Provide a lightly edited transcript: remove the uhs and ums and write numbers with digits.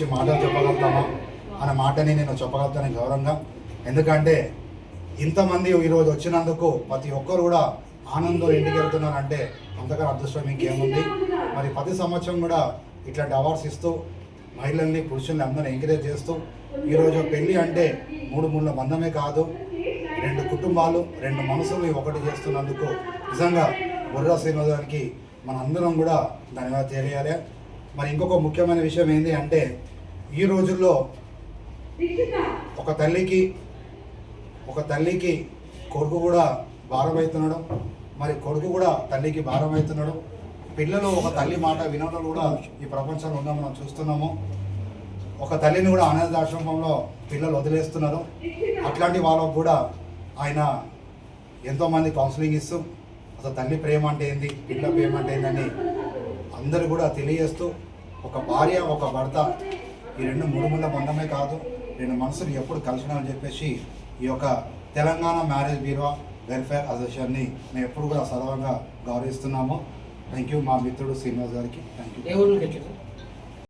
మాటలు చెప్పగలుగుతామా అనే మాటని నేను చెప్పగలుగుతాను గౌరవంగా. ఎందుకంటే ఇంతమంది ఈరోజు వచ్చినందుకు ప్రతి ఒక్కరు కూడా ఆనందం ఇంటికి వెళ్తున్నారంటే అంతగా అదృష్టం ఇంకేముంది. మరి ప్రతి సంవత్సరం కూడా ఇట్లాంటి అవార్డ్స్ ఇస్తూ మహిళల్ని పురుషుల్ని అందరిని ఎంకరేజ్ చేస్తూ ఈరోజు పెళ్ళి అంటే మూడు ముళ్ళ బంధమే కాదు, రెండు కుటుంబాలు రెండు మనసులు ఒకటి చేస్తున్నందుకు నిజంగా బుర్రా శ్రీనివాస్ గారికి మన అందరం కూడా ధన్యవాదాలు తెలియాలి. మరి ఇంకొక ముఖ్యమైన విషయం ఏంటి అంటే ఈ రోజుల్లో ఒక తల్లికి కొడుకు కూడా భారం అవుతున్నాడు, మరి కొడుకు కూడా తల్లికి భారం అవుతున్నాడు. పిల్లలు ఒక తల్లి మాట వినడం కూడా ఈ ప్రపంచంలో ఉన్న మనం చూస్తున్నాము. ఒక తల్లిని కూడా అనాథాశ్రమంలో పిల్లలు వదిలేస్తున్నారు. అట్లాంటి వాళ్ళకు కూడా ఆయన ఎంతోమంది కౌన్సిలింగ్ ఇస్తూ అసలు తల్లి ప్రేమ అంటే ఏంది, పిల్ల ప్రేమ అంటే ఏందని అందరూ కూడా తెలియజేస్తూ ఒక భార్య ఒక భర్త ఈ రెండు మూడు ముళ్ళ బంధమే కాదు, రెండు మనసులు ఎప్పుడు కలిసినామని చెప్పేసి ఈ యొక్క తెలంగాణ మ్యారేజ్ బ్యూరో వెల్ఫేర్ అసోసియేషన్ని మేము ఎప్పుడు కూడా సర్వంగా గౌరవిస్తున్నాము. థ్యాంక్ యూ మా మిత్రుడు శ్రీనివాస్ గారికి. Thank you.